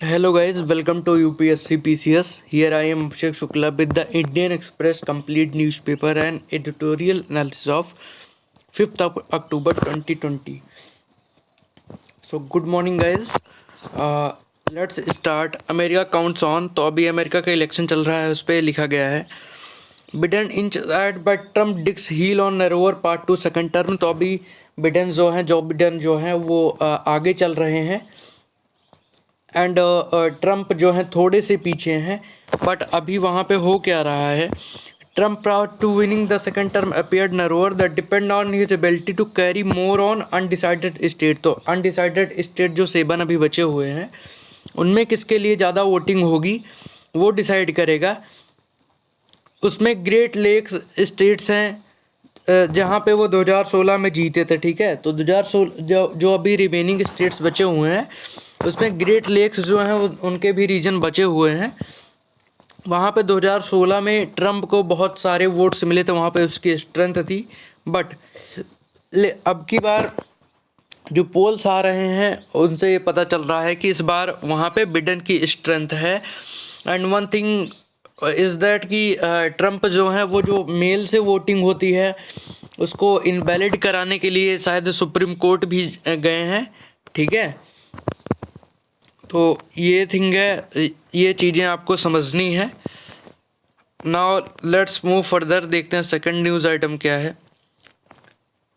Hello guys, welcome to UPSC PCS. Here I am Abhishek Shukla with the Indian Express complete newspaper and editorial analysis of 5th of October 2020. So good morning guys. Let's start. America counts on. तो अभी America का election चल रहा है, उस पर लिखा गया है Biden inch at but Trump digs heel on narrower part 2 second term. तो अभी जो बिडेन जो हैं वो आगे चल रहे हैं एंड ट्रम्प जो हैं थोड़े से पीछे हैं. बट अभी वहाँ पे हो क्या रहा है, Trump proud to winning the second term appeared narrower that depend on his ability to carry more on undecided state. तो अनडिसाइडेड स्टेट जो 7 अभी बचे हुए हैं उनमें किसके लिए ज़्यादा वोटिंग होगी वो डिसाइड करेगा. उसमें ग्रेट लेक्स स्टेट्स हैं जहाँ पे वो 2016 में जीते थे. ठीक है, तो 2016 जो अभी रिमेनिंग स्टेट्स बचे हुए हैं उसमें ग्रेट लेक्स जो हैं उनके भी रीजन बचे हुए हैं. वहाँ पे 2016 में ट्रम्प को बहुत सारे वोट्स मिले थे, वहाँ पे उसकी स्ट्रेंथ थी. बट अब की बार जो पोल्स आ रहे हैं उनसे ये पता चल रहा है कि इस बार वहाँ पे बिडेन की स्ट्रेंथ है. And one thing is that कि ट्रम्प जो है वो जो मेल से वोटिंग होती है उसको इनवैलिड कराने के लिए शायद सुप्रीम कोर्ट भी गए हैं. ठीक है, तो ये थिंग है, ये चीज़ें आपको समझनी है. Now let's move further. देखते हैं सेकंड न्यूज़ आइटम क्या है.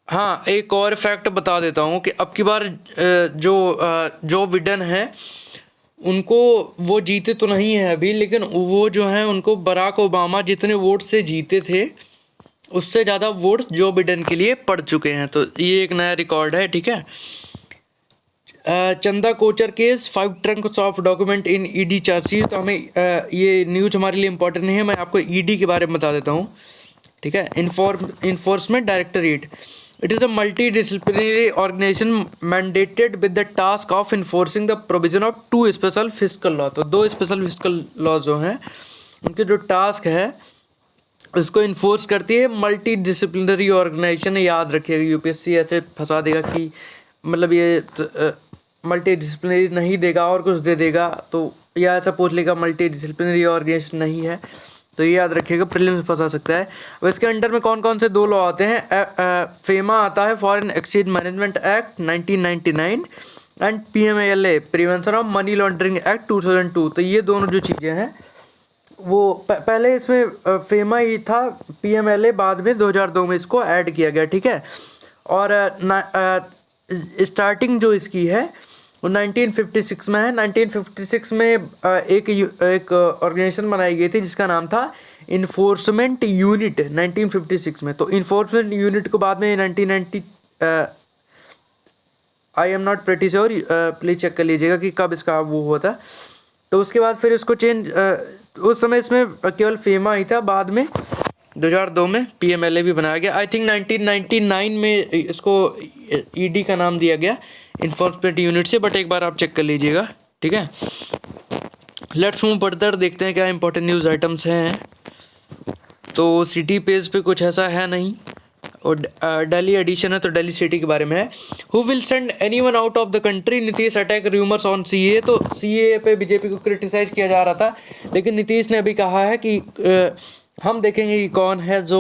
हाँ, एक और फैक्ट बता देता हूँ कि अब की बार जो बिडेन है उनको वो जीते तो नहीं है अभी, लेकिन वो जो हैं उनको बराक ओबामा जितने वोट से जीते थे उससे ज़्यादा वोट्स जो बिडेन के लिए पड़ चुके हैं. तो ये एक नया रिकॉर्ड है. ठीक है, Chanda Kochhar case 5 trunks of document in ED chargesheet. तो हमें ये न्यूज़ हमारे लिए इंपॉर्टेंट नहीं है, मैं आपको ईडी के बारे में बता देता हूँ. ठीक है, enforcement directorate. It is a multi disciplinary organisation mandated with the task of enforcing the provision of 2 special fiscal law. तो 2 स्पेशल फिस्कल लॉ जो हैं उनके जो टास्क है उसको इन्फोर्स करती है मल्टी डिसिप्लिनरी ऑर्गेनाइजेशन. याद रखिएगा, यूपीएससी ऐसे फंसा देगा कि मतलब ये मल्टी डिसिप्लिनरी नहीं देगा और कुछ दे देगा, तो या ऐसा पूछ लेगा मल्टी डिसिप्लिनरी ऑर्गेनाइजेशन नहीं है. तो ये याद रखिएगा, प्रीलिम्स में फंसा सकता है. अब इसके अंडर में कौन कौन से 2 लॉ आते हैं. फेमा आता है, foreign exchange management act 1999, and PMLA prevention of money laundering act 2002. तो ये दोनों जो चीज़ें हैं वो पहले इसमें फेमा ही था, पीएमएलए बाद में 2002 में इसको ऐड किया गया. ठीक है, और स्टार्टिंग जो इसकी है वो 1956 में है. 1956 में एक ऑर्गेनाइजेशन बनाई गई थी जिसका नाम था इन्फोर्समेंट यूनिट 1956 में. तो इन्फोर्समेंट यूनिट को बाद में 1990 I am not pretty sure, please check कर लीजिएगा कि कब इसका वो हुआ था. तो उसके बाद फिर इसको चेंज, उस समय इसमें केवल फेमा ही था, बाद में 2002 में पीएमएलए भी बनाया गया. आई थिंक 1999 में इसको ईडी का नाम दिया गया इन्फोर्समेंट यूनिट से, बट एक बार आप चेक कर लीजिएगा. ठीक है, लेट्स मूव फर्दर. देखते हैं क्या इंपॉर्टेंट न्यूज़ आइटम्स हैं. तो सिटी पेज पे कुछ ऐसा है नहीं, और दिल्ली एडिशन है तो दिल्ली सिटी के बारे में है. Who will send anyone out of the country, Nitish attack rumours on CA. तो सीए पे बीजेपी को क्रिटिसाइज किया जा रहा था, लेकिन नीतीश ने अभी कहा है कि हम देखेंगे कि कौन है जो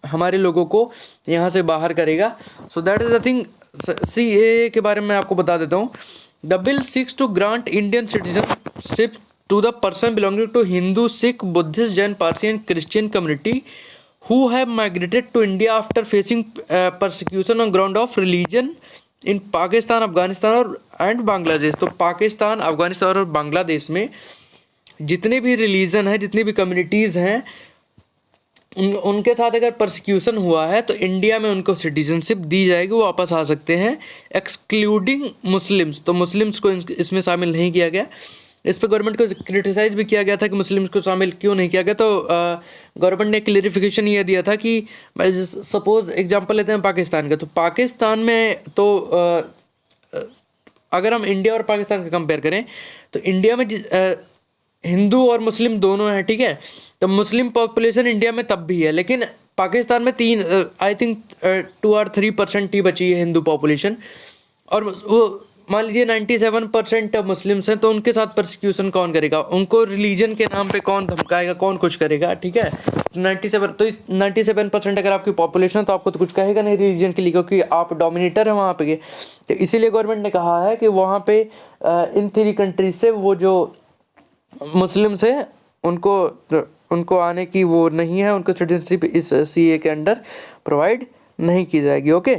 हमारे लोगों को यहाँ से बाहर करेगा. So that is the thing. CA के बारे में आपको बता देता हूँ. The bill seeks to grant Indian citizenship to the person belonging to Hindu, Sikh, Buddhist, Jain, Parsi and Christian community who have migrated to India after facing persecution on ground of religion in Pakistan, Afghanistan and Bangladesh. तो पाकिस्तान, अफगानिस्तान और बांग्लादेश में जितने भी religion हैं, जितनी भी communities हैं, उनके साथ अगर परसिक्यूशन हुआ है तो इंडिया में उनको सिटीजनशिप दी जाएगी, वो वापस आ सकते हैं, एक्सक्लूडिंग मुस्लिम्स. तो मुस्लिम्स को इसमें शामिल नहीं किया गया. इस पर गवर्नमेंट को क्रिटिसाइज भी किया गया था कि मुस्लिम्स को शामिल क्यों नहीं किया गया. तो गवर्नमेंट ने क्लेरिफिकेशन ये दिया था कि सपोज एग्जांपल लेते हैं पाकिस्तान का. तो पाकिस्तान में तो अगर हम इंडिया और पाकिस्तान का कंपेयर करें तो इंडिया में हिंदू और मुस्लिम दोनों हैं. ठीक है, तो मुस्लिम पॉपुलेशन इंडिया में तब भी है, लेकिन पाकिस्तान में 3 आई थिंक 2 और 3% ही बची है हिंदू पॉपुलेशन. और वो मान लीजिए 97% मुस्लिम्स हैं, तो उनके साथ परसिक्यूशन कौन करेगा? उनको रिलीजन के नाम पे कौन धमकाएगा, कौन कुछ करेगा? ठीक है, 97, तो इस 97% अगर आपकी पॉपुलेशन है तो आपको तो कुछ कहेगा नहीं रिलीजन के लिए, क्योंकि आप डोमिनेटर हैं वहाँ पे के। तो इसीलिए गवर्नमेंट ने कहा है कि वहाँ पे इन 3 कंट्रीज से वो जो मुस्लिम्स हैं उनको आने की वो नहीं है, उनको सिटीजनशिप इस सीए के अंडर प्रोवाइड नहीं की जाएगी। Okay.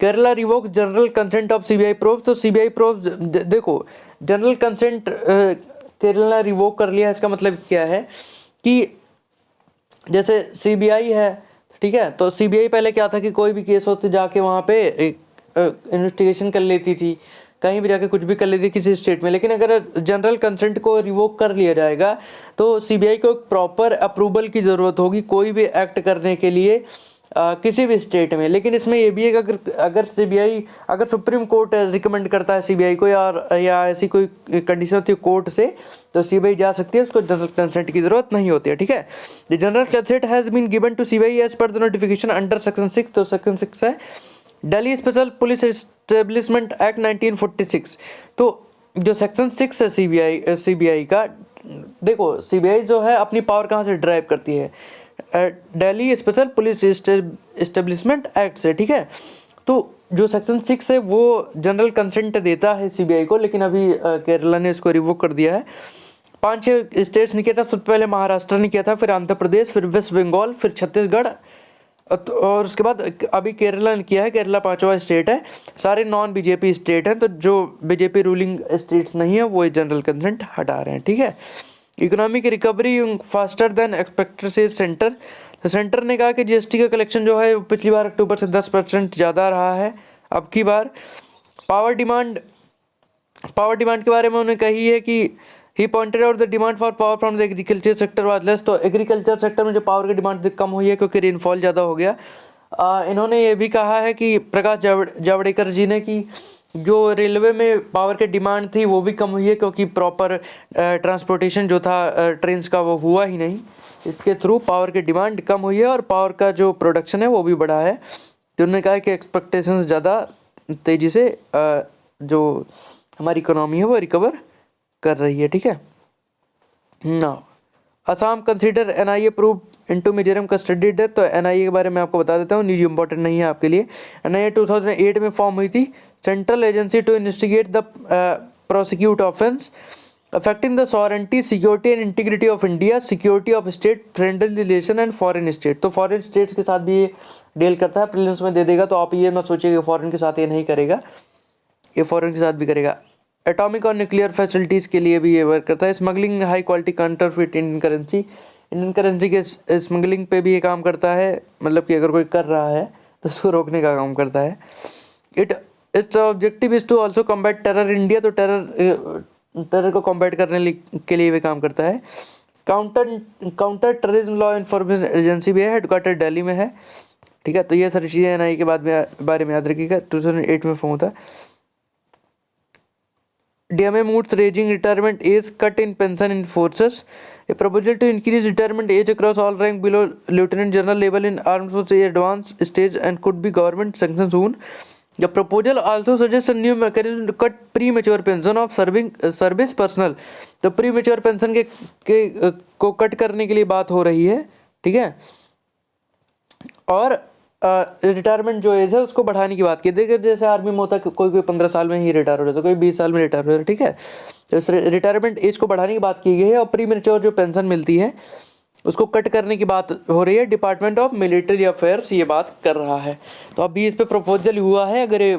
Kerala revoke general consent of CBI probe. तो सीबीआई प्रोब देखो, जनरल कंसेंट केरला रिवोक कर लिया, इसका मतलब क्या है कि जैसे सीबीआई है, ठीक है, तो सीबीआई पहले क्या था कि कोई भी केस होते जाके वहाँ पे इन्वेस्टिगेशन कर लेती थी, कहीं भी जाके कुछ भी कर लेती किसी स्टेट में। लेकिन अगर जनरल कंसेंट को रिवोक कर लिया जाएगा तो सीबीआई को एक प्रॉपर अप्रूवल की ज़रूरत होगी कोई भी एक्ट करने के लिए किसी भी स्टेट में। लेकिन इसमें ये भी है कि अगर सीबीआई, अगर सुप्रीम कोर्ट रिकमेंड करता है सीबीआई को या ऐसी कोई कंडीशन होती है कोर्ट से, तो सीबीआई जा सकती है, उसको जनरल कंसेंट की जरूरत नहीं होती है। ठीक है, the general consent has been given to CBI as per the notification under section 6। तो सेक्शन 6 है Delhi special police establishment act 1946। तो जो सेक्शन 6 है सीबीआई का, देखो सीबीआई जो है अपनी पावर कहाँ से ड्राइव करती है? Delhi special police establishment act से। ठीक है, तो जो सेक्शन 6 है वो जनरल कंसेंट देता है सीबीआई को, लेकिन अभी केरला ने इसको रिवोक कर दिया है। 5-6 स्टेट्स ने किया था, सबसे पहले महाराष्ट्र ने किया था, फिर आंध्र प्रदेश, फिर वेस्ट बंगाल, फिर छत्तीसगढ़, और उसके बाद अभी केरला ने किया है। केरला 5वां स्टेट है, सारे नॉन बीजेपी स्टेट हैं, तो जो बीजेपी रूलिंग स्टेट्स नहीं है वो जनरल कंसेंट हटा रहे हैं। ठीक है, economic recovery faster than expected से सेंटर। तो सेंटर ने कहा कि जीएसटी का कलेक्शन जो है पिछली बार अक्टूबर से 10% ज़्यादा रहा है अब की बार। पावर डिमांड के बारे में उन्होंने कही है कि he pointed out the demand for power from the agriculture sector was less. तो एग्रीकल्चर सेक्टर में जो पावर की डिमांड कम हुई है क्योंकि रेनफॉल ज़्यादा हो गया। इन्होंने ये भी कहा है कि प्रकाश जावड़ेकर जी ने कि जो रेलवे में पावर की डिमांड थी वो भी कम हुई है क्योंकि प्रॉपर ट्रांसपोर्टेशन जो था ट्रेन्स का वो हुआ ही नहीं, इसके थ्रू पावर की डिमांड कम हुई है और पावर का जो प्रोडक्शन है वो भी बढ़ा है। तो उन्होंने कहा कि एक्सपेक्टेशंस ज़्यादा तेज़ी से जो हमारी इकोनॉमी है वो रिकवर कर रही है। ठीक है ना, Assam consider NIA prove into Mizoram custody death. तो एनआईए के बारे में आपको बता देता हूँ, न्यूज इंपॉर्टेंट नहीं है आपके लिए। एनआईए 2008 में फॉर्म हुई थी, central agency to investigate the prosecute offence affecting the sovereignty, security and integrity of India, security of state, friendly relation and foreign state. तो फॉरेन स्टेट्स के साथ भी ये डील करता है, प्रीलिम्स में दे देगा, तो आप ये मत सोचिए कि फॉरेन के साथ ये नहीं करेगा, ये फॉरेन के साथ भी करेगा। एटॉमिक और न्यूक्लियर फैसिलिटीज़ के लिए भी ये वर्क करता है। Smuggling high quality counterfeit Indian currency के स्मगलिंग पे भी ये काम करता है, मतलब कि अगर कोई कर रहा है तो उसको रोकने का काम करता है। Its objective is to also combat terror India. तो टेरर को कॉम्बैट करने के लिए भी काम करता है। Counter terrorism law information agency भी है, हेडक्वार्टर दिल्ली में है। ठीक है, तो ये सारी चीज़ें एनआईए के बारे में याद रखिएगा। 2008 में फॉर्म था। DMA moods raising retirement age, cut in pension in forces. A proposal to increase retirement age across all rank below lieutenant general level in armed forces advanced stage and could be government sanctioned soon. The proposal also suggests a new mechanism to cut premature pension of service personnel. तो premature pension को cut करने के लिए बात हो रही है। ठीक है, और रिटायरमेंट जो एज है उसको बढ़ाने की बात की। देखिए जैसे आर्मी में होता है कोई 15 साल में ही रिटायर हो जाता है, कोई 20 साल में रिटायर हो जाता है। ठीक है, तो इस रिटायरमेंट एज को बढ़ाने की बात की गई है और प्री मैच्योर जो पेंशन मिलती है उसको कट करने की बात हो रही है। डिपार्टमेंट ऑफ मिलिट्री अफेयर्स ये बात कर रहा है। तो अभी इस पे प्रपोजल हुआ है, अगर ये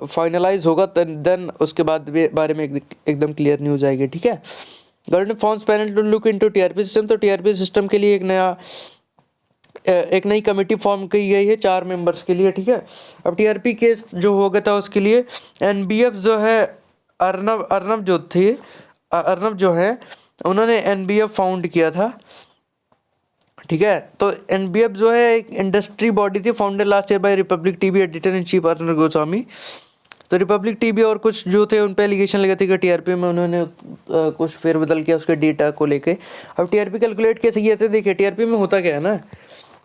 फाइनलाइज होगा देन उसके बाद बारे में एकदम क्लियर न्यूज़ आएगी। ठीक है, government forms panel to look into TRP system. तो टीआरपी सिस्टम के लिए एक नई कमेटी फॉर्म की गई है 4 मेंबर्स के लिए। ठीक है, अब टीआरपी केस जो हो गया था उसके लिए एनबीएफ जो है अर्नब जो है उन्होंने एनबीएफ फाउंड किया था। ठीक है, तो एनबीएफ जो है एक इंडस्ट्री बॉडी थी, founded last year by Republic TV editor in chief Arnab Goswami. तो रिपब्लिक टीवी और कुछ जो थे उन पे एलिगेशन लगे थे कि टीआरपी में उन्होंने कुछ फेरबदल किया उसके डेटा को लेके। अब टीआरपी कैलकुलेट कैसे किए थे, देखिए टीआरपी में होता क्या है ना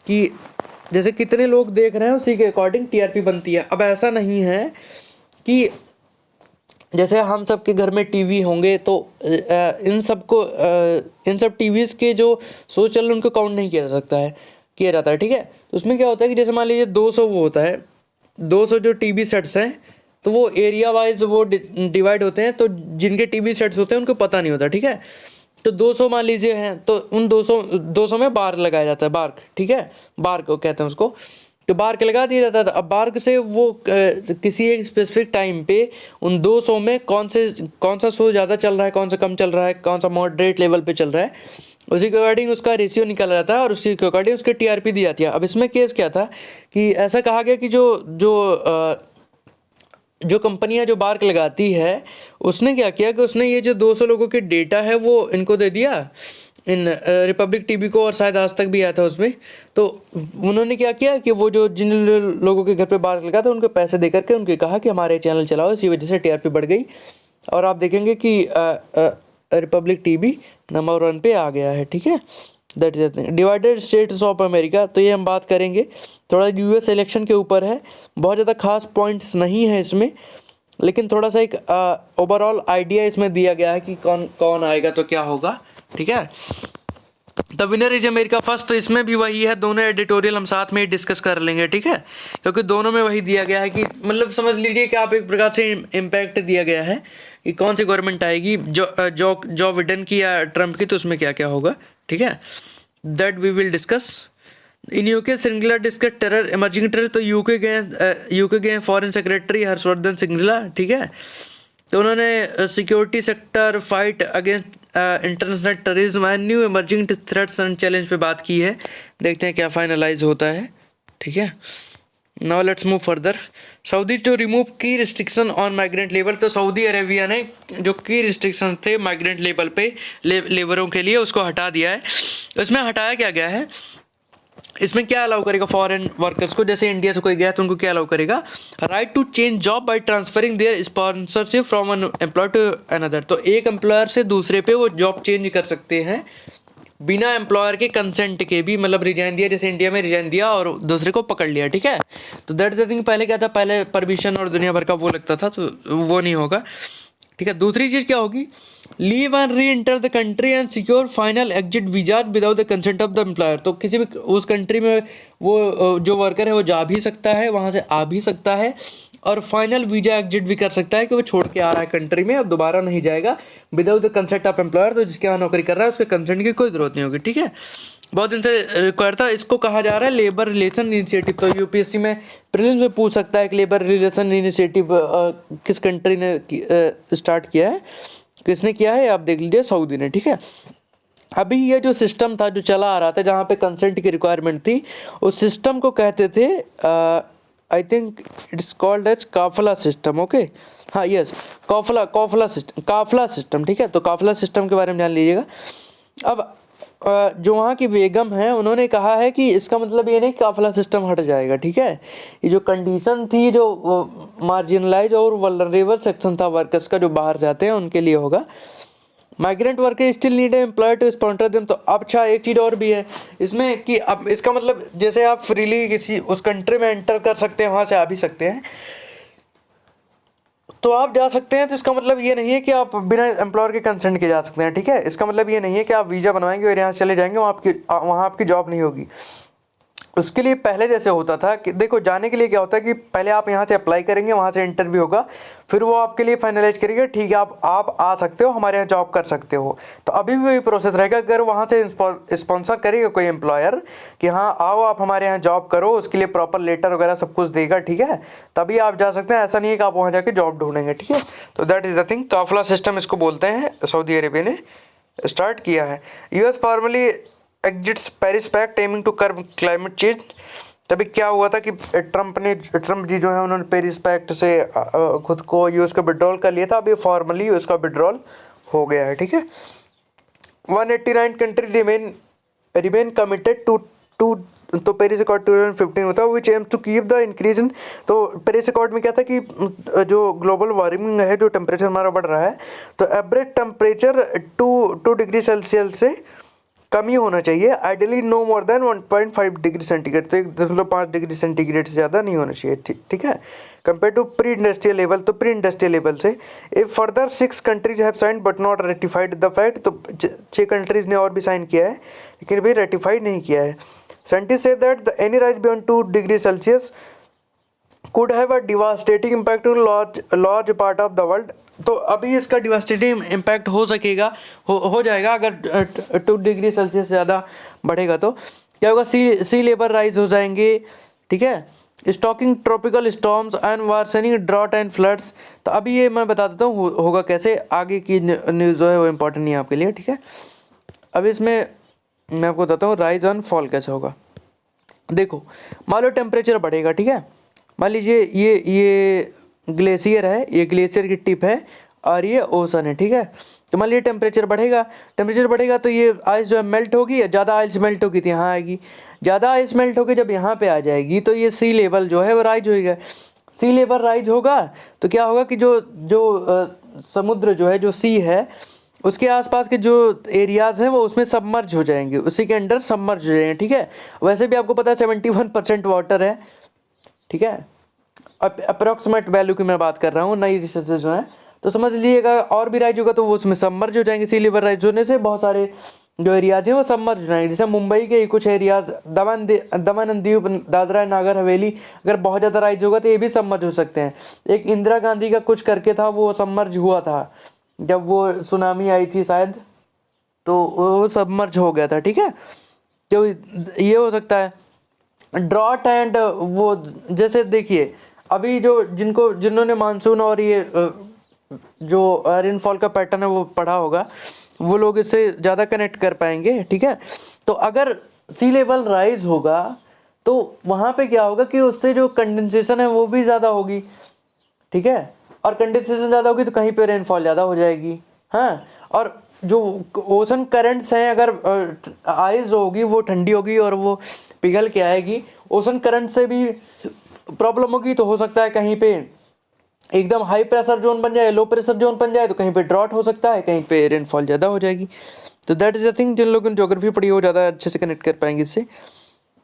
कि जैसे कितने लोग देख रहे हैं उसी के अकॉर्डिंग टीआरपी बनती है। अब ऐसा नहीं है कि जैसे हम सब के घर में टीवी होंगे तो इन सब टीवीज़ के जो शो चल रहे हैं उनको काउंट नहीं किया जाता है, ठीक है। तो उसमें क्या होता है कि जैसे मान लीजिए 200 वो होता है, 200 जो टीवी सेट्स हैं तो वो एरिया वाइज वो डिवाइड होते हैं, तो जिनके टीवी सेट्स होते हैं उनको पता नहीं होता, ठीक है। तो 200 मान लीजिए हैं तो उन 200 में बार लगाया जाता है, बार्क, ठीक है, बार्क को कहते हैं उसको। तो बार्क लगा दिया जाता था। अब बार्क से वो किसी एक स्पेसिफिक टाइम पे उन 200 में कौन सा शो ज़्यादा चल रहा है, कौन सा कम चल रहा है, कौन सा मॉडरेट लेवल पे चल रहा है, उसी के अकॉर्डिंग उसका रेशियो निकाला जाता है और उसी के अकॉर्डिंग उसकी टीआरपी दी जाती है। अब इसमें केस क्या था कि ऐसा कहा गया कि जो कंपनियां जो बार्क लगाती है उसने क्या किया कि उसने ये जो 200 लोगों के डेटा है वो इनको दे दिया, इन रिपब्लिक टीवी को, और शायद आज तक भी आया था उसमें। तो उन्होंने क्या किया कि वो जो जिन लोगों के घर पे बार्क लगा था उनको पैसे दे करके उनके कहा कि हमारे चैनल चलाओ, इसी वजह से टीआरपी बढ़ गई और आप देखेंगे कि रिपब्लिक टीवी नंबर 1 पे आ गया है, ठीक है। That is divided states of America, तो ये हम बात करेंगे, थोड़ा यूएस इलेक्शन के ऊपर है, बहुत ज़्यादा खास पॉइंट्स नहीं है इसमें, लेकिन थोड़ा सा एक ओवरऑल आइडिया इसमें दिया गया है कि कौन कौन आएगा तो क्या होगा, ठीक है। The winner is America first, तो इसमें भी वही है, दोनों एडिटोरियल हम साथ में ही डिस्कस कर लेंगे, ठीक है, क्योंकि दोनों में वही दिया गया है कि मतलब समझ लीजिए कि आप एक प्रकार से इम्पैक्ट दिया गया है कि कौन सी गवर्नमेंट आएगी, जो बिडेन की या ट्रंप की, तो उसमें क्या क्या होगा, ठीक है। That we will discuss. In UK Shringla discuss terror, emerging terror, तो यूके गए फॉरेन सेक्रेटरी हर्षवर्धन श्रृंगला, ठीक है। तो उन्होंने security sector, fight against international terrorism and new emerging threats and challenge पे बात की है, देखते हैं क्या फाइनलाइज होता है, ठीक है। Now let's move further. Saudi to remove key restriction on migrant labour, तो सऊदी अरेबिया ने जो की रिस्ट्रिक्शन थे माइग्रेंट लेबर पे लेबरों के लिए उसको हटा दिया है। इसमें हटाया क्या गया है, इसमें क्या अलाउ करेगा फॉरेन वर्कर्स को, जैसे इंडिया से कोई गया तो उनको क्या अलाउ करेगा, right to change job by transferring their sponsorship from an employer to another, तो एक एम्प्लॉयर से दूसरे पे वो जॉब चेंज कर सकते हैं बिना एम्प्लॉयर के कंसेंट के भी, मतलब रिजाइन दिया, जैसे इंडिया में रिजाइन दिया और दूसरे को पकड़ लिया, ठीक है। तो दैट द थिंग, पहले क्या था, पहले परमिशन और दुनिया भर का वो लगता था, तो वो नहीं होगा, ठीक है। दूसरी चीज़ क्या होगी, leave and re enter the country and secure final exit visa without the consent of the employer, तो किसी भी उस कंट्री में वो जो वर्कर है वो जा भी सकता है, वहाँ से आ भी सकता है और फाइनल वीजा एग्जिट भी कर सकता है कि वो छोड़ के आ रहा है कंट्री में, अब दोबारा नहीं जाएगा without the consent of employer, तो जिसके यहाँ नौकरी कर रहा है उसके कंसेंट की कोई ज़रूरत नहीं होगी, ठीक है। बहुत दिन से रिक्वायर था, इसको कहा जा रहा है लेबर रिलेशन इनिशिएटिव, तो यूपीएससी में प्रीलिम्स में पूछ सकता है कि लेबर रिलेशन इनिशिएटिव किस कंट्री ने स्टार्ट किया है, किसने किया है, आप देख लीजिए, सऊदी ने, ठीक है। अभी ये जो सिस्टम था जो चला आ रहा था जहाँ पे कंसेंट की रिक्वायरमेंट थी, उस सिस्टम को कहते थे I think it's called as काफला सिस्टम, ओके, हाँ यस, काफला सिस्टम, ठीक है। तो काफला सिस्टम के बारे में जान लीजिएगा। अब जो वहाँ की बेगम है उन्होंने कहा है कि इसका मतलब ये नहीं काफला सिस्टम हट जाएगा, ठीक है। ये जो कंडीशन थी, जो मार्जिनलाइज और वल्नरेबल सेक्शन था वर्कर्स का जो बाहर जाते हैं उनके लिए होगा। Migrant worker still need employer to sponsor them, तो अब अच्छा एक चीज़ और भी है इसमें कि अब इसका मतलब जैसे आप फ्रीली किसी उस कंट्री में एंटर कर सकते हैं, वहाँ से आ भी सकते हैं, तो आप जा सकते हैं, तो इसका मतलब ये नहीं है कि आप बिना एम्प्लॉयर के कंसेंट के जा सकते हैं, ठीक है। इसका मतलब ये नहीं है कि आप वीज़ा बनवाएंगे और यहाँ चले जाएंगे, वहाँ आपकी जॉब नहीं होगी। उसके लिए पहले जैसे होता था कि देखो, जाने के लिए क्या होता है कि पहले आप यहाँ से अप्लाई करेंगे, वहाँ से इंटरव्यू होगा, फिर वो आपके लिए फाइनलाइज करेगा, ठीक है आप आ सकते हो, हमारे यहाँ जॉब कर सकते हो। तो अभी भी वही प्रोसेस रहेगा, अगर वहाँ से स्पॉन्सर करेगा कोई एम्प्लॉयर कि हाँ आओ आप हमारे यहाँ जॉब करो, उसके लिए प्रॉपर लेटर वगैरह सब कुछ देगा, ठीक है, तभी आप जा सकते हैं, ऐसा नहीं है कि आप वहाँ जाके जॉब ढूंढेंगे, ठीक है। तो दैट इज़ द थिंग, काफला सिस्टम इसको बोलते हैं, सऊदी अरेबिया ने स्टार्ट किया है। US formally exits Paris pact aiming to curb climate change, तभी क्या हुआ था कि ट्रंप जी जो है उन्होंने पेरिस पैक्ट से खुद को यूएस का विड्रॉल कर लिया था, अभी फॉर्मली उसका विड्रॉल हो गया है, ठीक है। 189 कंट्री रिमेन कमिटेड टू तो पेरिस अकॉर्ड 2015 होता है which aims to keep the increase in, तो पेरिस अकॉर्ड में क्या था कि जो ग्लोबल वार्मिंग है, जो टेम्परेचर हमारा बढ़ रहा है, तो एवरेज टेम्परेचर 2 डिग्री सेल्सियस से कम ही होना चाहिए, ideally no more than 1.5 degree centigrade, तो 1.5 डिग्री सेंटीग्रेड से ज़्यादा नहीं होना चाहिए, ठीक है, compare to pre industrial level. तो प्री इंडस्ट्रियल लेवल से if further 6 countries have signed but not ratified the fact, तो 6 कंट्रीज ने और भी साइन किया है लेकिन भी रेटिफाइड नहीं किया है। Scientist say that any rise beyond 2 degree Celsius could have a devastating impact on large part of the world। तो अभी इसका डिवास्टेटिंग इम्पैक्ट हो सकेगा, हो जाएगा अगर 2 डिग्री सेल्सियस से ज़्यादा बढ़ेगा। तो क्या होगा, सी लेवल राइज हो जाएंगे, ठीक है, stoking tropical storms and worsening drought and floods. तो अभी ये मैं बता देता हूँ होगा कैसे, आगे की न्यूज़ जो है वो इम्पोर्टेंट नहीं है आपके लिए, ठीक है। अभी इसमें मैं आपको बताता हूँ राइज ऑन फॉल कैसे होगा। देखो, मान लो टेम्परेचर बढ़ेगा, ठीक है, मान लीजिए ये ग्लेशियर है, ये ग्लेशियर की टिप है और ये ओशन है, ठीक है। तो मान लीजिए टेम्परेचर बढ़ेगा तो ये आइस जो है मेल्ट होगी, ज़्यादा आइस मेल्ट होगी तो यहाँ आएगी, ज़्यादा आइस मेल्ट होगी जब यहाँ पे आ जाएगी तो ये सी लेवल जो है वो राइज होगा। सी लेवल राइज होगा तो क्या होगा कि जो समुद्र जो है, जो सी है, उसके आसपास के जो एरियाज़ हैं वो उसमें सबमर्ज हो जाएंगे, उसी के अंडर सबमर्ज हो जाएंगे, ठीक है। वैसे भी आपको पता है 71% वाटर है, ठीक है, अप्रॉक्सीमेट वैल्यू की मैं बात कर रहा हूँ, नई रिसर्च जो है। तो समझ लीजिएगा और भी राइज होगा तो वो उसमें सबमर्ज हो जाएंगे। सी लेवल राइज होने से बहुत सारे जो एरियाज हैं वो सबमर्ज हो जाएंगे, जैसे मुंबई के कुछ areas, Daman and Diu, Dadra Nagar Haveli, अगर बहुत ज़्यादा राइज होगा तो ये भी सबमर्ज हो सकते हैं। एक इंदिरा गांधी का कुछ करके था, वो सबमर्ज हुआ था जब वो सुनामी आई थी शायद, तो वो सबमर्ज हो गया था, ठीक है। तो ये हो सकता है। ड्रॉट एंड वो, जैसे देखिए अभी जिन्होंने मानसून और ये जो रेनफॉल का पैटर्न है वो पढ़ा होगा, वो लोग इससे ज़्यादा कनेक्ट कर पाएंगे, ठीक है। तो अगर सी लेवल राइज होगा तो वहाँ पे क्या होगा कि उससे जो कंडेंसेशन है वो भी ज़्यादा होगी, ठीक है, और कंडेंसेशन ज़्यादा होगी तो कहीं पे रेनफॉल ज़्यादा हो जाएगी, हाँ। और जो ओशन करंट्स हैं, अगर आइस होगी वो ठंडी होगी और वो पिघल के आएगी, ओशन करंट से भी प्रॉब्लम होगी, तो हो सकता है कहीं पे एकदम हाई प्रेशर जोन बन जाए, लो प्रेशर जोन बन जाए, तो कहीं पे ड्रॉट हो सकता है, कहीं पे रेनफॉल ज़्यादा हो जाएगी। तो दैट इज़ द थिंग, जिन लोगों ने ज्योग्राफी पढ़ी हो ज़्यादा अच्छे से कनेक्ट कर पाएंगे इससे।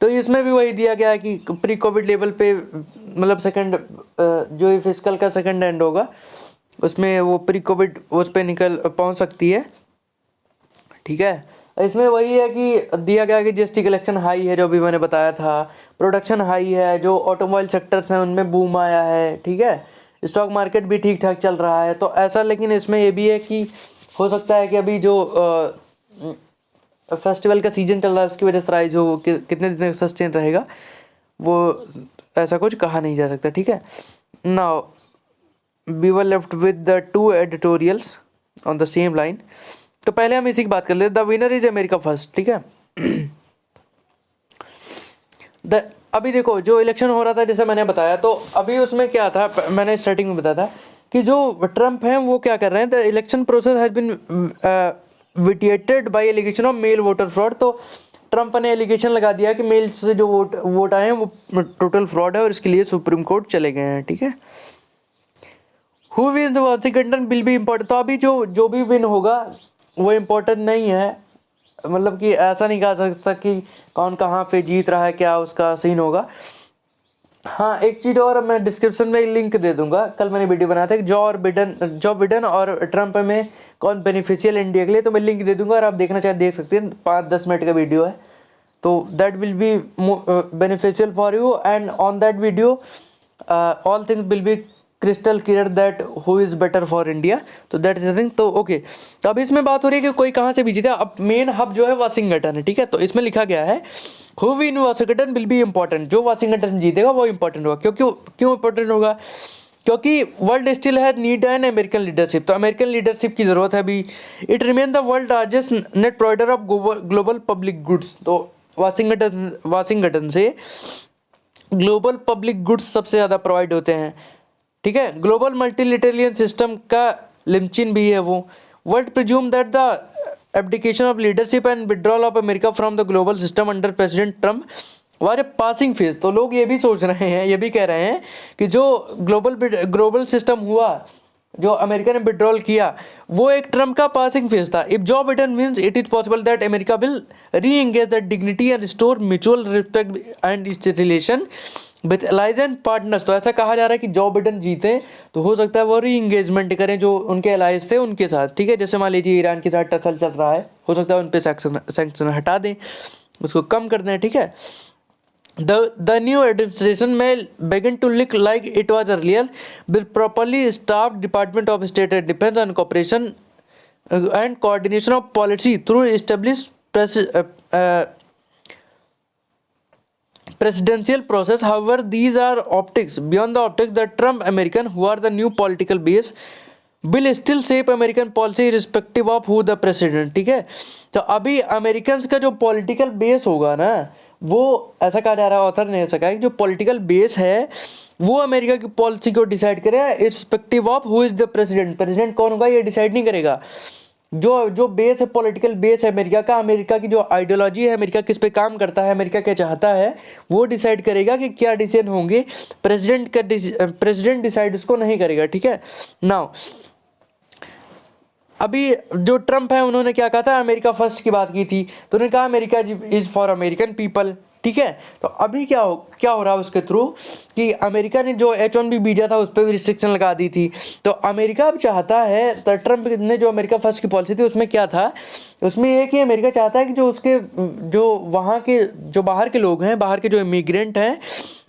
तो इसमें भी वही दिया गया है कि प्री कोविड लेवल पे, मतलब सेकंड जो फिजिकल का सेकंड एंड होगा उसमें वो प्री कोविड उस पर पहुँच सकती है, ठीक है। इसमें वही है कि दिया गया कि जीएसटी कलेक्शन हाई है, जो भी मैंने बताया था, प्रोडक्शन हाई है, जो ऑटोमोबाइल सेक्टर्स हैं उनमें बूम आया है, ठीक है, स्टॉक मार्केट भी ठीक ठाक चल रहा है। तो ऐसा, लेकिन इसमें ये भी है कि हो सकता है कि अभी जो फेस्टिवल का सीजन चल रहा है उसकी वजह से राइज हो, कितने दिन तक सस्टेन रहेगा वो ऐसा कुछ कहा नहीं जा सकता, ठीक है। Now we were left with the 2 editorials on the same line. तो पहले हम इसी की बात कर लेते, the winner is America first, ठीक है। अभी देखो जो इलेक्शन हो रहा था, जैसे मैंने बताया, तो अभी उसमें क्या था, मैंने स्टार्टिंग में बताया था कि जो ट्रम्प हैं वो क्या कर रहे हैं, the election process has been vitiated by allegation of mail voter fraud. तो ट्रम्प ने एलिगेशन लगा दिया कि मेल से जो वोट आए हैं वो टोटल फ्रॉड है और इसके लिए सुप्रीम कोर्ट चले गए हैं, ठीक है। Who win Washington will be important. तो अभी जो भी विन होगा वो इम्पोर्टेंट नहीं है, मतलब कि ऐसा नहीं कहा सकता कि कौन कहाँ पे जीत रहा है, क्या उसका सीन होगा। हाँ, एक चीज़ और, मैं डिस्क्रिप्शन में लिंक दे दूंगा, कल मैंने वीडियो बनाया था कि जो बिडेन और ट्रम्प में कौन बेनिफिशियल इंडिया के लिए, तो मैं लिंक दे दूंगा और आप देखना चाहे देख सकते हैं, 5-10 मिनट का वीडियो है, तो that will be beneficial for you and on that video all things will be crystal clear that who is better for India. तो दैट इज द थिंग। तो ओके, तो अभी इसमें बात हो रही है कि कोई कहाँ से भी जीता। अब मेन हब जो है वाशिंगटन है, ठीक है। तो इसमें लिखा गया है who win Washington will be important. जो वाशिंगटन जीतेगा वो इंपॉर्टेंट होगा। क्यों इंपॉर्टेंट होगा? क्योंकि world still has need an American leadership. तो अमेरिकन लीडरशिप की ज़रूरत है अभी। It remain the world largest net provider of global public goods. तो वाशिंगटन से ग्लोबल पब्लिक गुड्स सबसे ज़्यादा प्रोवाइड होते हैं, ठीक है। ग्लोबल मल्टीलिटरेलियन सिस्टम का लिमचिन भी है वो। World presume that the abdication of leadership and withdrawal of America from the global system under president Trump war a passing phase. तो लोग ये भी सोच रहे हैं, ये भी कह रहे हैं कि जो ग्लोबल सिस्टम हुआ जो अमेरिका ने विड्रॉल किया वो एक ट्रम्प का पासिंग फेज था। If Joe Biden wins it is possible that America will reengage the dignity and restore mutual respect and its relation with allies and partners. तो ऐसा कहा जा रहा है कि जो बिडेन जीते तो हो सकता है वो री एंगेजमेंट करें जो उनके एलाइज थे उनके साथ, ठीक है। जैसे मान लीजिए ईरान के साथ टसल चल रहा है, हो सकता है उन पर सैंक्शन हटा दें, उसको कम कर दें, ठीक है। The new administration may begin to look like it was earlier, with properly staffed Department of State and Defense and cooperation and coordination of policy through established presidential process. However, these are optics. Beyond the optics, the Trump American, who are the new political base, will still shape American policy irrespective of who the president, ठीक है। तो अभी American का जो political base होगा ना, वो ऐसा कहा जा रहा है, ऑथर ने ऐसा कहा कि जो पॉलिटिकल बेस है वो अमेरिका की पॉलिसी को डिसाइड करेगा irrespective of who is the president. President कौन होगा ये डिसाइड नहीं करेगा। जो बेस है, पॉलिटिकल बेस है अमेरिका का, अमेरिका की जो आइडियोलॉजी है, अमेरिका किस पे काम करता है, अमेरिका क्या चाहता है, वो डिसाइड करेगा कि क्या डिसीजन होंगे। प्रेसिडेंट डिसाइड उसको नहीं करेगा, ठीक है। नाउ अभी जो ट्रम्प है उन्होंने क्या कहा था, अमेरिका फर्स्ट की बात की थी, तो उन्होंने कहा America is for American people, ठीक है। तो अभी क्या हो रहा है उसके थ्रू कि अमेरिका ने जो H1B वीज़ा था उस पर भी रिस्ट्रिक्शन लगा दी थी। तो अमेरिका अब चाहता है, तो ट्रम्प ने जो अमेरिका फर्स्ट की पॉलिसी थी उसमें क्या था, उसमें ये कि अमेरिका चाहता है कि जो वहाँ के जो बाहर के लोग हैं, बाहर के जो इमिग्रेंट हैं,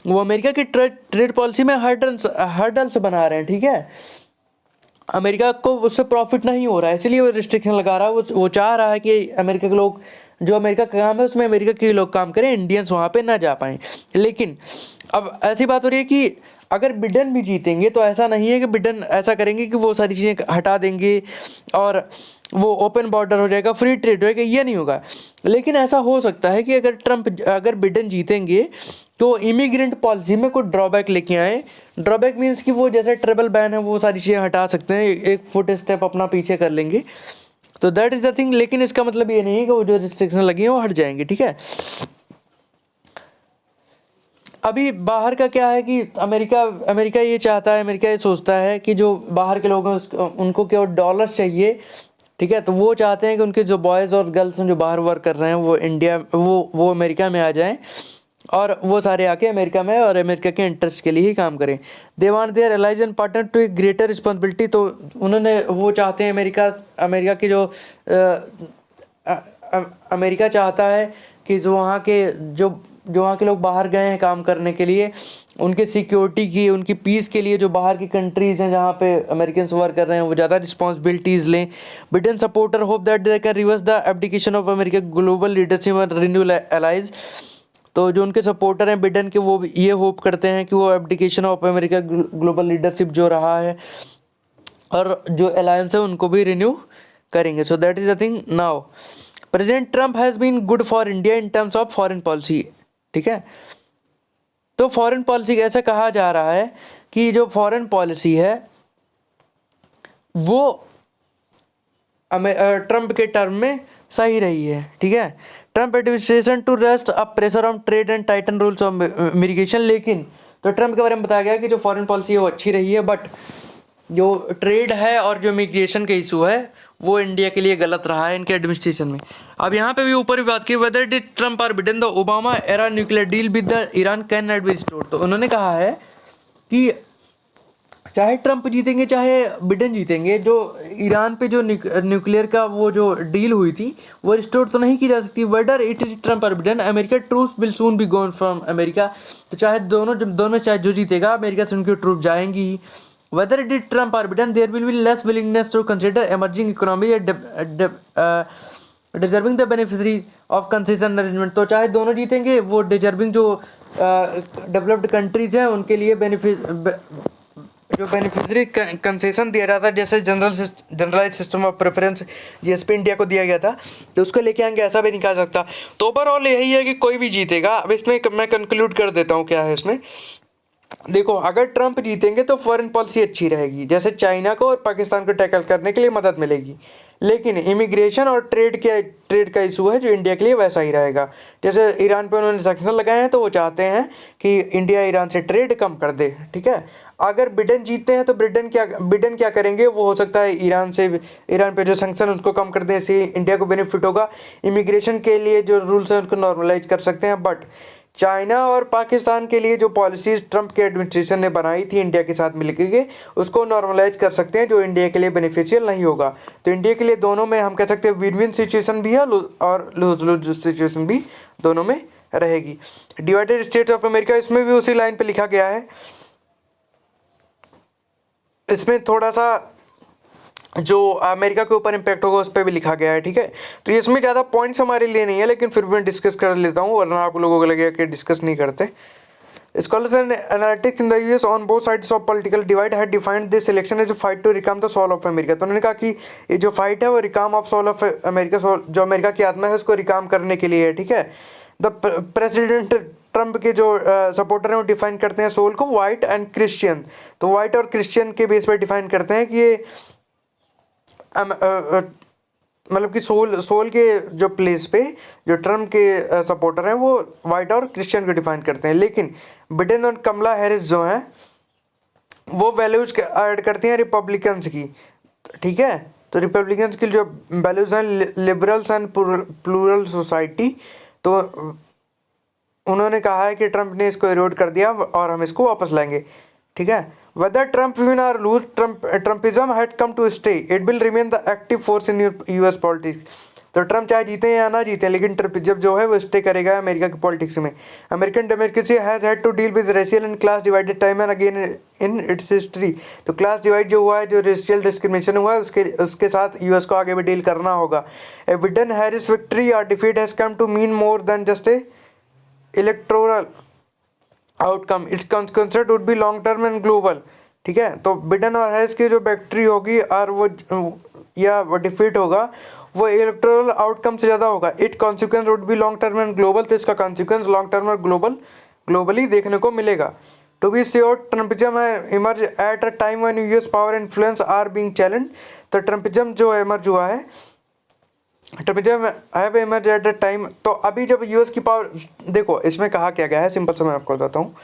वो अमेरिका की ट्रेड पॉलिसी में हर्डल्स बना रहे हैं, ठीक है। अमेरिका को उससे प्रॉफिट नहीं हो रहा है, इसलिए वो रिस्ट्रिक्शन लगा रहा है। वो चाह रहा है कि अमेरिका के लोग, जो अमेरिका का काम है उसमें अमेरिका के लोग काम करें, इंडियंस वहाँ पे ना जा पाएँ। लेकिन अब ऐसी बात हो रही है कि अगर बिडेन भी जीतेंगे तो ऐसा नहीं है कि बिडेन ऐसा करेंगे कि वो सारी चीज़ें हटा देंगे और वो ओपन बॉर्डर हो जाएगा, फ्री ट्रेड होएगा, ये नहीं होगा। लेकिन ऐसा हो सकता है कि अगर बिडेन जीतेंगे तो इमिग्रेंट पॉलिसी में कुछ ड्रॉबैक लेके आए। ड्रॉबैक मीन्स कि वो जैसे ट्रेवल बैन है वो सारी चीज़ें हटा सकते हैं, एक फुट स्टेप अपना पीछे कर लेंगे, तो दैट इज़ द थिंग। लेकिन इसका मतलब ये नहीं है कि वो जो रिस्ट्रिक्शन लगी हैं वो हट जाएंगे, ठीक है। अभी बाहर का क्या है कि अमेरिका ये चाहता है, अमेरिका ये सोचता है कि जो बाहर के लोग हैं उनको केवल डॉलर्स चाहिए, ठीक है। तो वो चाहते हैं कि उनके जो बॉयज़ और गर्ल्स हैं जो बाहर वर्क कर रहे हैं वो अमेरिका में आ जाएं और वो सारे आके अमेरिका में और अमेरिका के इंटरेस्ट के लिए ही काम करें। They want their allies and partner to a greater responsibility. तो वो चाहते हैं अमेरिका की अमेरिका चाहता है कि जो वहाँ के लोग बाहर गए हैं काम करने के लिए, उनके सिक्योरिटी की, उनकी पीस के लिए जो बाहर की कंट्रीज़ हैं जहाँ पे अमेरिकन वर्क कर रहे हैं वो ज़्यादा रिस्पॉन्सिबिलिटीज़ लें। Britain supporter hope that they can reverse the abdication of America global leadership and renew allies. तो जो उनके सपोर्टर हैं बिडेन के, वो ये होप करते हैं कि वो abdication of America global leadership जो रहा है और जो अलायंस है उनको भी रिन्यू करेंगे। So that is the thing. Now president Trump has been good for India in terms of foreign policy, ठीक है। तो फॉरेन पॉलिसी ऐसा कहा जा रहा है कि जो फॉरेन पॉलिसी है वो ट्रम्प के टर्म में सही रही है, ठीक है। Trump administration to rest a pressure on trade and tighten rules of immigration. लेकिन तो ट्रम्प के बारे में बताया गया कि जो फॉरेन पॉलिसी है वो अच्छी रही है, बट जो ट्रेड है और जो इमिग्रेशन का इशू है वो इंडिया के लिए गलत रहा है इनके एडमिनिस्ट्रेशन में। अब यहाँ पे भी ऊपर भी बात की, whether did Trump or Biden the Obama era nuclear deal with the Iran can not be restored. तो उन्होंने कहा है कि चाहे ट्रम्प जीतेंगे चाहे बिडेन जीतेंगे, जो ईरान पे जो न्यूक्लियर का वो जो डील हुई थी वो रिस्टोर तो नहीं की जा सकती। वेदर इट इज ट्रम्प और Biden America troops will soon be gone from America. तो चाहे दोनों चाहे जो जीतेगा अमेरिका से उनकी ट्रूप जाएंगी ही। Whether it is Trump or Biden, there will be less willingness to consider emerging economies deserving the beneficiaries of concession arrangement। तो चाहे दोनों जीतेंगे, वो डिजर्विंग जो डेवलप्ड कंट्रीज हैं उनके लिए जो बेनिफिशरी कंसेशन दिया जाता है, जैसे generalise system of preference GSP India को दिया गया था, तो उसको लेके आएंगे, ऐसा भी नहीं कहा सकता। तो ओवरऑल यही है कि कोई भी जीतेगा। अब इसमें मैं कंक्लूड कर देता हूँ क्या है इसमें देखो, अगर ट्रम्प जीतेंगे तो फॉरेन पॉलिसी अच्छी रहेगी, जैसे चाइना को और पाकिस्तान को टैकल करने के लिए मदद मिलेगी। लेकिन इमिग्रेशन और ट्रेड का इशू है जो इंडिया के लिए वैसा ही रहेगा। जैसे ईरान पे उन्होंने सैंक्शन लगाए हैं तो वो चाहते हैं कि इंडिया ईरान से ट्रेड कम कर दे, ठीक है। अगर बिडेन जीतते हैं तो बिडेन क्या करेंगे, वो हो सकता है ईरान पे जो सैंक्शन उसको कम कर दें, इससे इंडिया को बेनिफिट होगा। इमिग्रेशन के लिए जो रूल्स हैं उनको नॉर्मलाइज कर सकते हैं। बट चाइना और पाकिस्तान के लिए जो पॉलिसीज ट्रम्प के एडमिनिस्ट्रेशन ने बनाई थी इंडिया के साथ मिलकर के, उसको नॉर्मलाइज कर सकते हैं जो इंडिया के लिए बेनिफिशियल नहीं होगा। तो इंडिया के लिए दोनों में हम कह सकते हैं विन विन सिचुएशन भी है और लूज लूज सिचुएशन भी दोनों में रहेगी। डिवाइडेड स्टेट्स ऑफ अमेरिका, इसमें भी उसी लाइन पे लिखा गया है। इसमें थोड़ा सा जो अमेरिका के ऊपर इम्पैक्ट होगा उस पर भी लिखा गया है, ठीक है। तो इसमें ज़्यादा पॉइंट्स हमारे लिए नहीं है, लेकिन फिर भी मैं डिस्कस कर लेता हूँ, वरना आप लोगों को लगेगा कि डिस्कस नहीं करते। Scholars and analytics in the US on both sides of political divide had defined this election as a fight to reclaim the soul of America। तो उन्होंने कहा कि ये जो फाइट है वो रिकाम ऑफ सोल ऑफ अमेरिका, जो अमेरिका की आत्मा है उसको रिकाम करने के लिए है, ठीक है। द प्रेसिडेंट ट्रम्प के जो सपोर्टर हैं वो डिफाइन करते हैं सोल को वाइट एंड क्रिश्चियन। तो वाइट और क्रिश्चियन के बेस पर डिफाइन करते हैं कि ये मतलब कि सोल के जो प्लेस पे जो ट्रम्प के सपोर्टर हैं वो वाइट और क्रिश्चियन को डिफाइन करते हैं। लेकिन बिडेन और कमला हैरिस जो हैं वो वैल्यूज ऐड करती हैं रिपब्लिकन्स की, ठीक है। तो रिपब्लिकन्स की जो वैल्यूज हैं लिबरल्स एंड प्लूरल सोसाइटी, तो उन्होंने कहा है कि ट्रम्प ने इसको इरोड कर दिया और हम इसको वापस लाएंगे, ठीक है। Whether Trump win or lose, Trumpism had come to stay. It will remain the active force in US politics। तो ट्रम्प चाहे जीते या ना जीते, लेकिन ट्रम्पिज्म जो है वो स्टे करेगा अमेरिका की पॉलिटिक्स में। American democracy has had to deal with racial and class divided time and again in its history. तो क्लास डिवाइड जो हुआ है, जो रेशियल डिस्क्रिमिनेशन हुआ है, उसके साथ यूएस को आगे भी डील करना होगा। ए बिडेन हैरिस विक्ट्री और defeat has come to mean more than just a electoral outcome, its concert would be long term and global, ठीक है। तो बिडेन और हैरिस की जो विक्ट्री होगी और वो डिफीट होगा वो इलेक्टोरल आउटकम से ज़्यादा होगा। It consequence would be long term and global, तो इसका कॉन्सिक्वेंस लॉन्ग टर्म और ग्लोबली देखने को मिलेगा। To be sure Trumpism emerge at a time when US power influence are being challenge. तो ट्रम्पिज्म जो इमर्ज हुआ है, Trumpism have emerge at a time, तो अभी जब यूएस की पावर, देखो इसमें कहा क्या गया है, सिंपल से मैं आपको बताता हूँ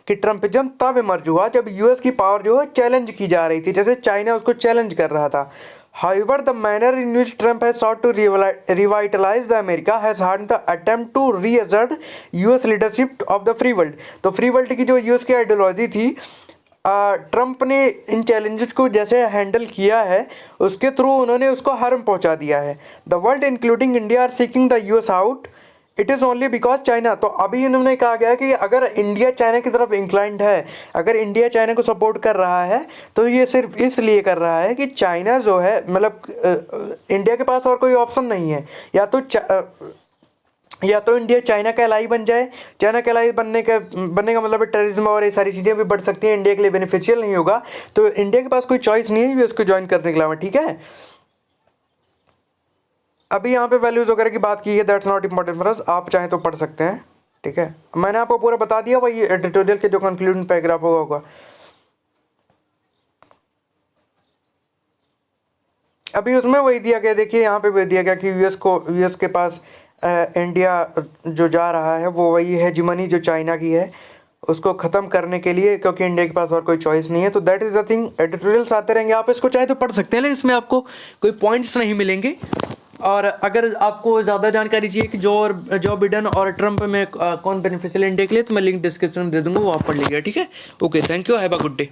कि ट्रम्पिज्म तब इमर्ज हुआ जब यूएस की पावर जो है चैलेंज की जा रही थी, जैसे चाइना उसको चैलेंज कर रहा था। However, the manner in which Trump has sought to revitalize the America has harmed the attempt to reassert US leadership of the free world। तो फ्री वर्ल्ड की जो यूएस की आइडियोलॉजी थी, ट्रम्प ने इन चैलेंजेस को जैसे हैंडल किया है उसके थ्रू उन्होंने उसको हार्म पहुंचा दिया है। The world including India are seeking the US out, it is only because China. तो अभी इन्होंने कहा गया कि अगर इंडिया चाइना की तरफ इंक्लाइंड है, अगर इंडिया चाइना को सपोर्ट कर रहा है तो ये सिर्फ इसलिए कर रहा है कि चाइना जो है, मतलब इंडिया के पास और कोई ऑप्शन नहीं है, या तो इंडिया चाइना का एलाई बन जाए। चाइना का एलाई बनने का मतलब टेररिज्म और ये सारी चीज़ें भी बढ़ सकती हैं, इंडिया के लिए बेनिफिशियल नहीं होगा। तो इंडिया के पास कोई चॉइस नहीं है यूएस को ज्वाइन करने के अलावा, ठीक है। अभी यहाँ पे वैल्यूज़ वगैरह की बात की है, that's not important for us, आप चाहें तो पढ़ सकते हैं, ठीक है। मैंने आपको पूरा बता दिया, वही एडिटोरियल के जो कंक्लूडिंग पैराग्राफ होगा। अभी उसमें वही दिया गया, देखिए यहाँ पे भी दिया गया कि यूएस के पास इंडिया जो जा रहा है वो वही हेजिमनी जो चाइना की है उसको ख़त्म करने के लिए, क्योंकि इंडिया के पास और कोई चॉइस नहीं है। तो that is the thing, editorials आते रहेंगे, आप इसको चाहे तो पढ़ सकते हैं, लेकिन इसमें आपको कोई पॉइंट्स नहीं मिलेंगे। और अगर आपको ज़्यादा जानकारी चाहिए कि जो बिडेन और ट्रम्प में कौन बेनिफिशियल इंडिया के लिए, तो मैं लिंक डिस्क्रिप्शन में दे दूँगा, वो आप पढ़ लीजिएगा, ठीक है। Okay, thank you, have a good day.